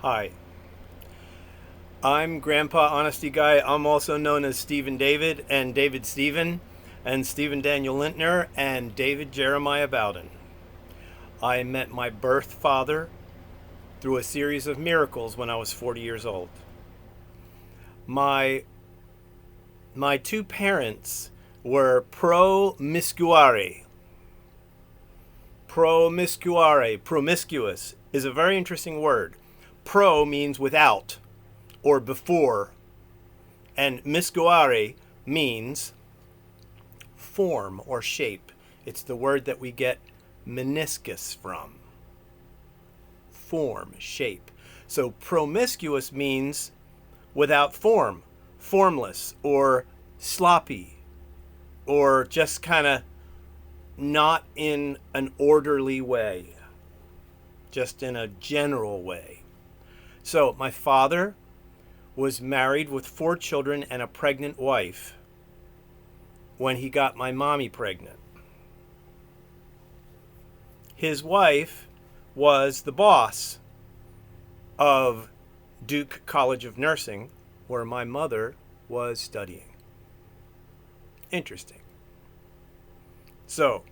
Hi, I'm Grandpa Honesty Guy. I'm also known as Stephen David and David Stephen and Stephen Daniel Lintner and David Jeremiah Bowden. I met my birth father through a series of miracles when I was 40 years old. My two parents were promiscuare. Promiscuous is a very interesting word. Pro means without or before, and miscuare means form or shape. It's the word that we get meniscus from. Form, shape. So promiscuous means without form, formless, or sloppy, or just kind of not in an orderly way, just in a general way. So my father was married with 4 children and a pregnant wife when he got my mommy pregnant. His wife was the boss of Duke College of Nursing, where my mother was studying. Interesting. So,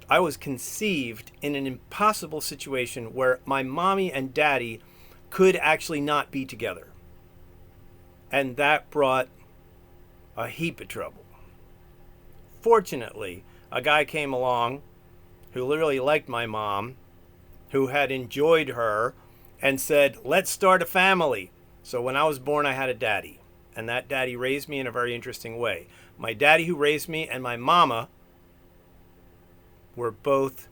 I was conceived in an impossible situation where my mommy and daddy could actually not be together. And that brought a heap of trouble. Fortunately, a guy came along who literally liked my mom, who had enjoyed her, and said, let's start a family. So when I was born, I had a daddy. And that daddy raised me in a very interesting way. My daddy who raised me and my mama were both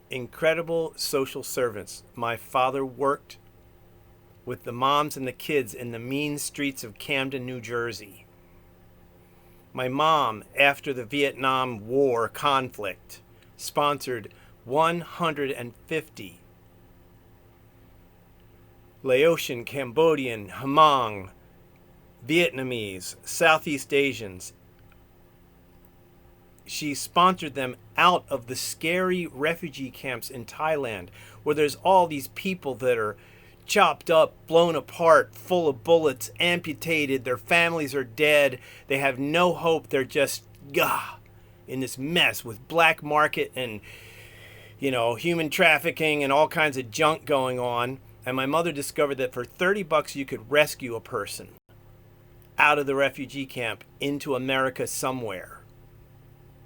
incredible social servants. My father worked with the moms and the kids in the mean streets of Camden, New Jersey. My mom, after the Vietnam War conflict, sponsored 150 Laotian, Cambodian, Hmong, Vietnamese, Southeast Asians. She sponsored them out of the scary refugee camps in Thailand, where there's all these people that are chopped up, blown apart, full of bullets, amputated, their families are dead, they have no hope, they're just in this mess with black market and human trafficking and all kinds of junk going on. And my mother discovered that for $30 you could rescue a person out of the refugee camp into America somewhere.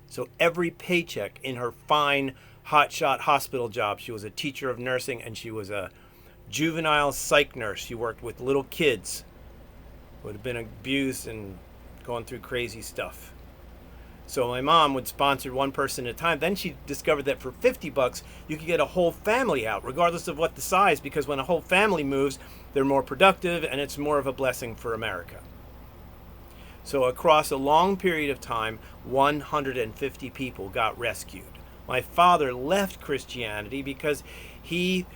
So every paycheck in her fine hotshot hospital job, she was a teacher of nursing and she was a juvenile psych nurse. She worked with little kids who had been abused and going through crazy stuff. So my mom would sponsor one person at a time. Then she discovered that for $50 you could get a whole family out, regardless of what the size, because when a whole family moves, they're more productive and it's more of a blessing for America. So across a long period of time, 150 people got rescued. My father left Christianity because he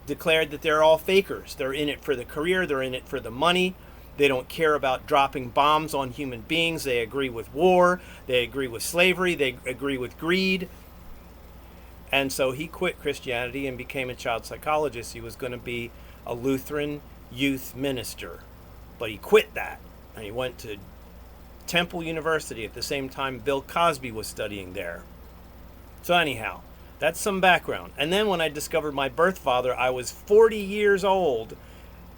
declared that they're all fakers. They're in it for the career, they're in it for the money. They don't care about dropping bombs on human beings. They agree with war, they agree with slavery, they agree with greed. And so he quit Christianity and became a child psychologist. He was going to be a Lutheran youth minister. But he quit that and he went to Temple University at the same time Bill Cosby was studying there. So anyhow, that's some background. And then when I discovered my birth father, I was 40 years old.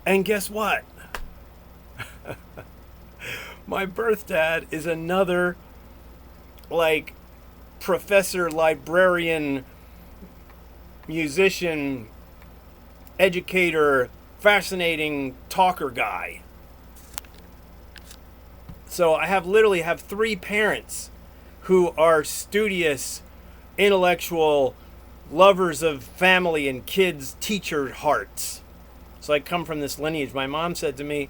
And guess what? My birth dad is another, professor, librarian, musician, educator, fascinating talker guy. So I literally have 3 parents who are studious, intellectual, lovers of family and kids, teacher hearts. So I come from this lineage. My mom said to me,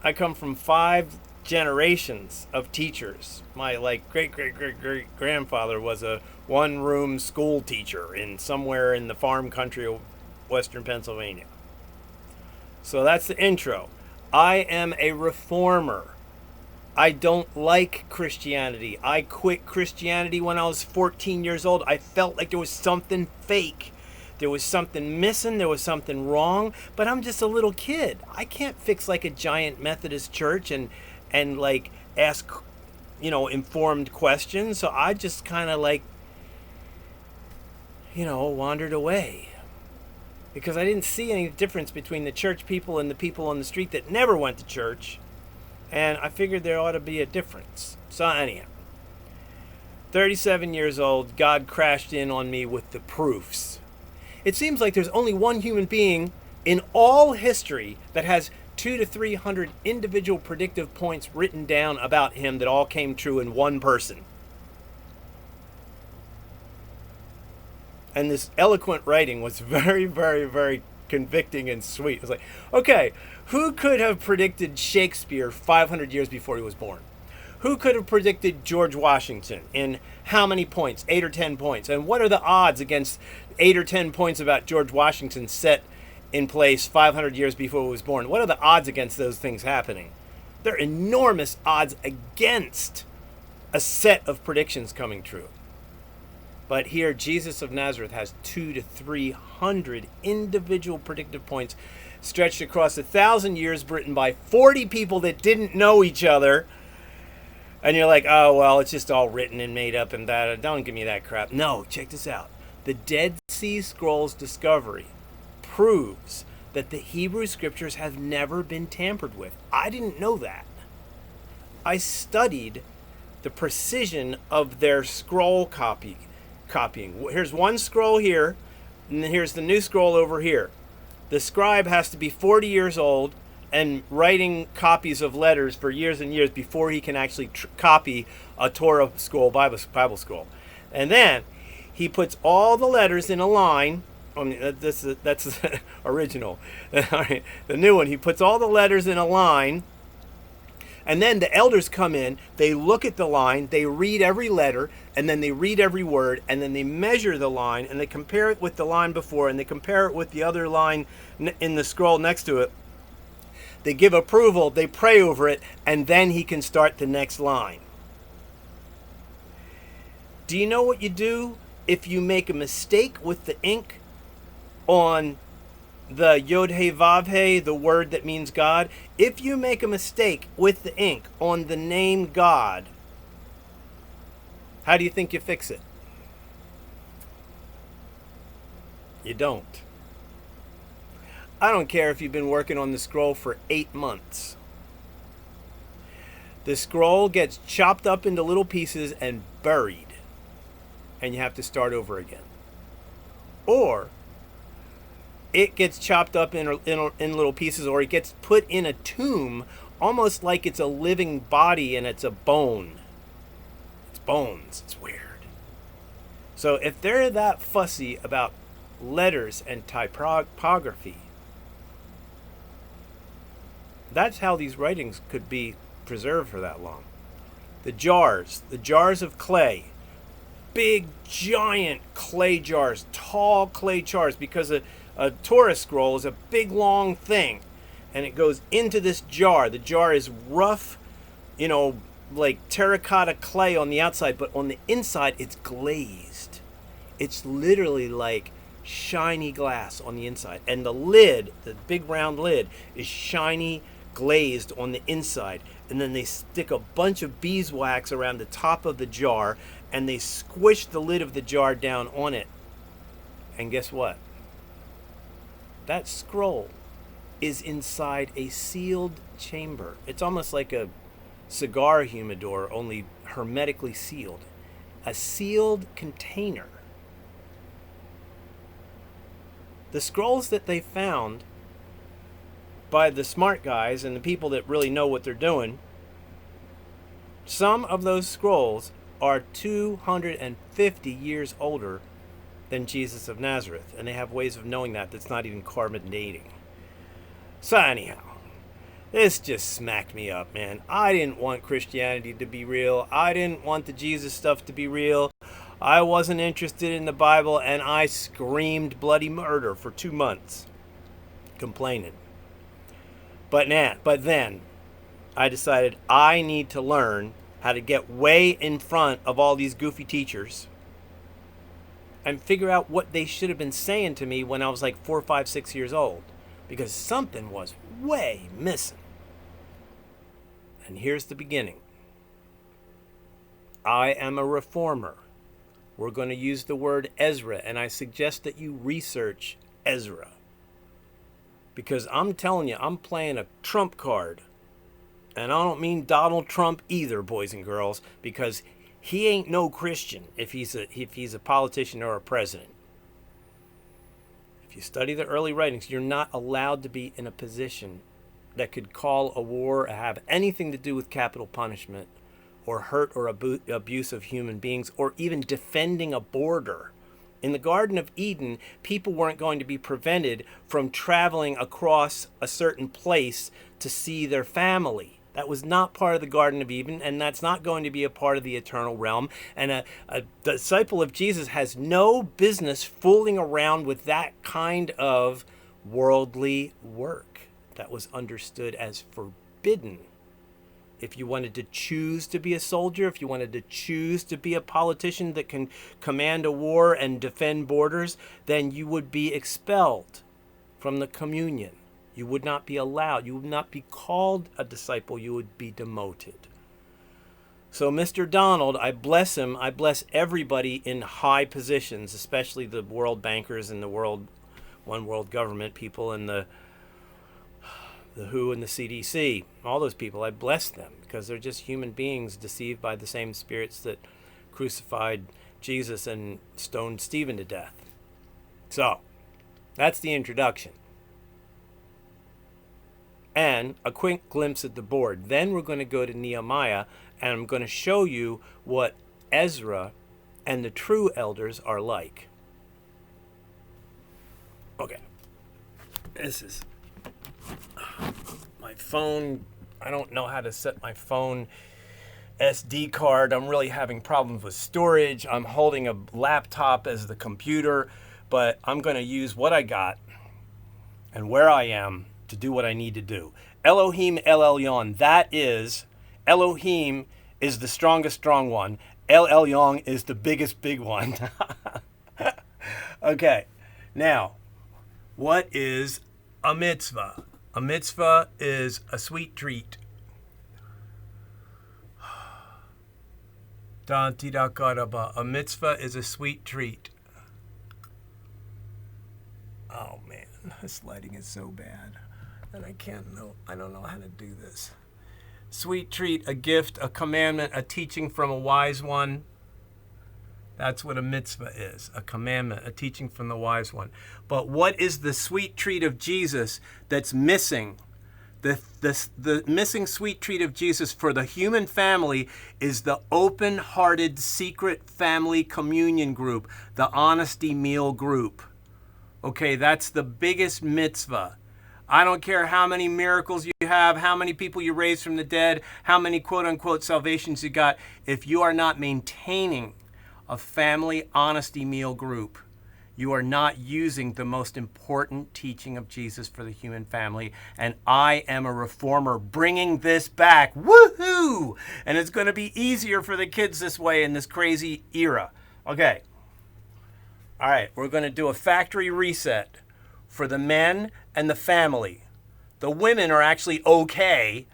I come from 5 generations of teachers. My great grandfather was a one-room school teacher in somewhere in the farm country of western Pennsylvania. So that's the intro. I am a reformer. I don't like Christianity. I quit Christianity when I was 14 years old. I felt like there was something fake. There was something missing, there was something wrong, but I'm just a little kid. I can't fix like a giant Methodist church and like ask, informed questions. So I just kind of like, wandered away. Because I didn't see any difference between the church people and the people on the street that never went to church. And I figured there ought to be a difference. So anyhow, 37 years old, God crashed in on me with the proofs. It seems like there's only one human being in all history that has 200 to 300 individual predictive points written down about him that all came true in one person. And this eloquent writing was very, very, very convicting and sweet. It was like, okay, who could have predicted Shakespeare 500 years before he was born? Who could have predicted George Washington in how many points? 8 or 10 points. And what are the odds against 8 or 10 points about George Washington set in place 500 years before he was born? What are the odds against those things happening? There are enormous odds against a set of predictions coming true. But here, Jesus of Nazareth has 200 to 300 individual predictive points stretched across 1,000 years, written by 40 people that didn't know each other. And you're like, oh, well, it's just all written and made up and that. Don't give me that crap. No, check this out. The Dead Sea Scrolls discovery proves that the Hebrew scriptures have never been tampered with. I didn't know that. I studied the precision of their scroll copying. Here's one scroll here, and then here's the new scroll over here. The scribe has to be 40 years old and writing copies of letters for years and years before he can actually copy a Torah scroll, Bible scroll. And then he puts all the letters in a line. That's original. The new one, he puts all the letters in a line. And then the elders come in, they look at the line, they read every letter, and then they read every word, and then they measure the line, and they compare it with the line before, and they compare it with the other line in the scroll next to it. They give approval, they pray over it, and then he can start the next line. Do you know what you do if you make a mistake with the ink on the Yod He Vav He, the word that means God? If you make a mistake with the ink on the name God, how do you think you fix it? You don't. I don't care if you've been working on the scroll for 8 months. The scroll gets chopped up into little pieces and buried, and you have to start over again. Or it gets chopped up in little pieces, or it gets put in a tomb, almost like it's a living body and it's a bone. It's bones. It's weird. So if they're that fussy about letters and typography, that's how these writings could be preserved for that long. The jars of clay, big, giant clay jars, tall clay jars, because a Torah scroll is a big, long thing, and it goes into this jar. The jar is rough, like terracotta clay on the outside, but on the inside, it's glazed. It's literally like shiny glass on the inside. And the lid, the big round lid, is shiny, glazed on the inside. And then they stick a bunch of beeswax around the top of the jar, and they squish the lid of the jar down on it. And guess what? That scroll is inside a sealed chamber. It's almost like a cigar humidor, only hermetically sealed. A sealed container. The scrolls that they found by the smart guys and the people that really know what they're doing, some of those scrolls are 250 years older than Jesus of Nazareth, and they have ways of knowing that's not even carbon dating. So anyhow, this just smacked me up, man. I didn't want Christianity to be real. I didn't want the Jesus stuff to be real. I wasn't interested in the Bible, and I screamed bloody murder for 2 months, complaining. But then I decided I need to learn how to get way in front of all these goofy teachers and figure out what they should have been saying to me when I was like 4, 5, 6 years old, because something was way missing. And here's the beginning. I am a reformer. We're going to use the word Ezra, and I suggest that you research Ezra. Because I'm telling you, I'm playing a trump card. And I don't mean Donald Trump either, boys and girls, because he ain't no Christian if he's a politician or a president. If you study the early writings, you're not allowed to be in a position that could call a war, have anything to do with capital punishment, or hurt or abuse of human beings, or even defending a border. In the Garden of Eden, people weren't going to be prevented from traveling across a certain place to see their family. That was not part of the Garden of Eden, and that's not going to be a part of the eternal realm. And a disciple of Jesus has no business fooling around with that kind of worldly work. That was understood as forbidden. If you wanted to choose to be a soldier, if you wanted to choose to be a politician that can command a war and defend borders, then you would be expelled from the communion. You would not be allowed. You would not be called a disciple. You would be demoted. So Mr. Donald, I bless him. I bless everybody in high positions, especially the world bankers and the one world government people and the WHO and the CDC, all those people. I bless them because they're just human beings deceived by the same spirits that crucified Jesus and stoned Stephen to death. So, that's the introduction. And a quick glimpse at the board. Then we're going to go to Nehemiah, and I'm going to show you what Ezra and the true elders are like. Okay. This is my phone. I don't know how to set my phone SD card. I'm really having problems with storage. I'm holding a laptop as the computer, but I'm going to use what I got and where I am to do what I need to do. Elohim El Elyon. That is, Elohim is the strongest strong one. El Elyon is the biggest big one. Okay. Now, what is a mitzvah? A mitzvah is a sweet treat. A mitzvah is a sweet treat. Oh man, this lighting is so bad. And I don't know how to do this. Sweet treat, a gift, a commandment, a teaching from a wise one. That's what a mitzvah is, a commandment, a teaching from the wise one. But what is the sweet treat of Jesus that's missing? The missing sweet treat of Jesus for the human family is the open-hearted secret family communion group, the honesty meal group. Okay, that's the biggest mitzvah. I don't care how many miracles you have, how many people you raise from the dead, how many quote-unquote salvations you got. If you are not maintaining a family honesty meal group, you are not using the most important teaching of Jesus for the human family. And I am a reformer bringing this back. Woohoo! And it's going to be easier for the kids this way in this crazy era. Okay. All right, we're going to do a factory reset for the men and the family. The women are actually okay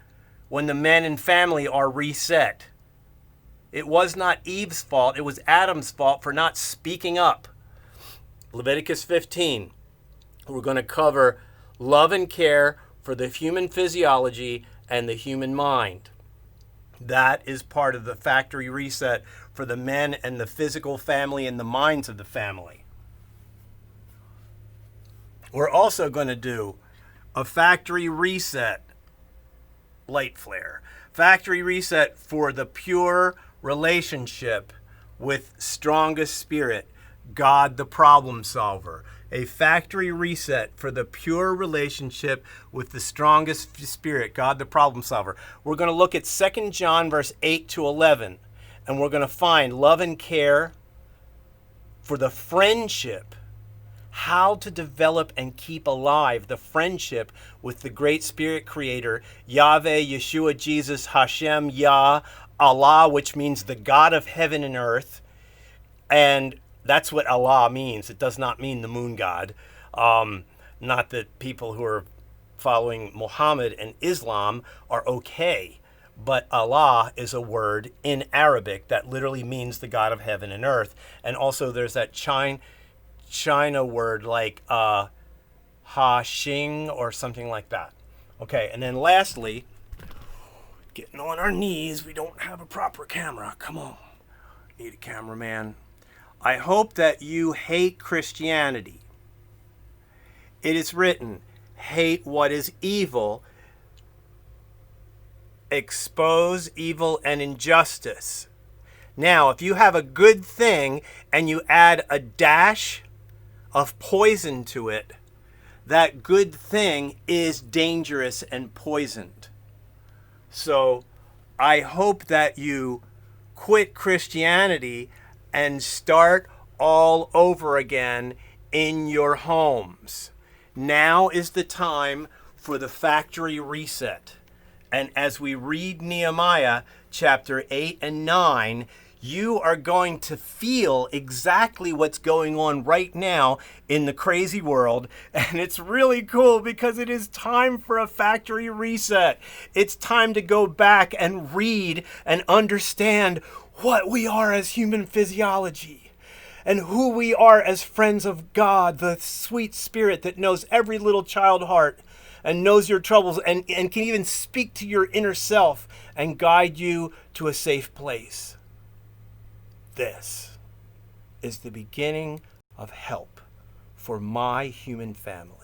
when the men and family are reset. It was not Eve's fault. It was Adam's fault for not speaking up. Leviticus 15. We're going to cover love and care for the human physiology and the human mind. That is part of the factory reset for the men and the physical family and the minds of the family. We're also going to do a factory reset, light flare, factory reset for the pure relationship with strongest spirit, God the problem solver. A factory reset for the pure relationship with the strongest spirit, God the problem solver. We're going to look at 2 John verse 8 to 11, and we're going to find love and care for the friendship, how to develop and keep alive the friendship with the great spirit creator, Yahweh, Yeshua, Jesus, Hashem, Yah, Allah, which means the God of heaven and earth, and That's what Allah means. It does not mean the moon god. Not that people who are following Muhammad and Islam are okay, but Allah is a word in Arabic that literally means the God of heaven and earth. And also there's that China word like Ha Xing or something like that. Okay, and then lastly, getting on our knees, we don't have a proper camera. Come on, need a cameraman. I hope that you hate Christianity. It is written, hate what is evil, expose evil and injustice. Now, if you have a good thing and you add a dash of poison to it, that good thing is dangerous and poisoned. So I hope that you quit Christianity and start all over again in your homes. Now is the time for the factory reset. And as we read Nehemiah chapter 8 and 9, you are going to feel exactly what's going on right now in the crazy world. And it's really cool because it is time for a factory reset. It's time to go back and read and understand what we are as human physiology and who we are as friends of God, the sweet spirit that knows every little child heart and knows your troubles and can even speak to your inner self and guide you to a safe place. This is the beginning of help for my human family.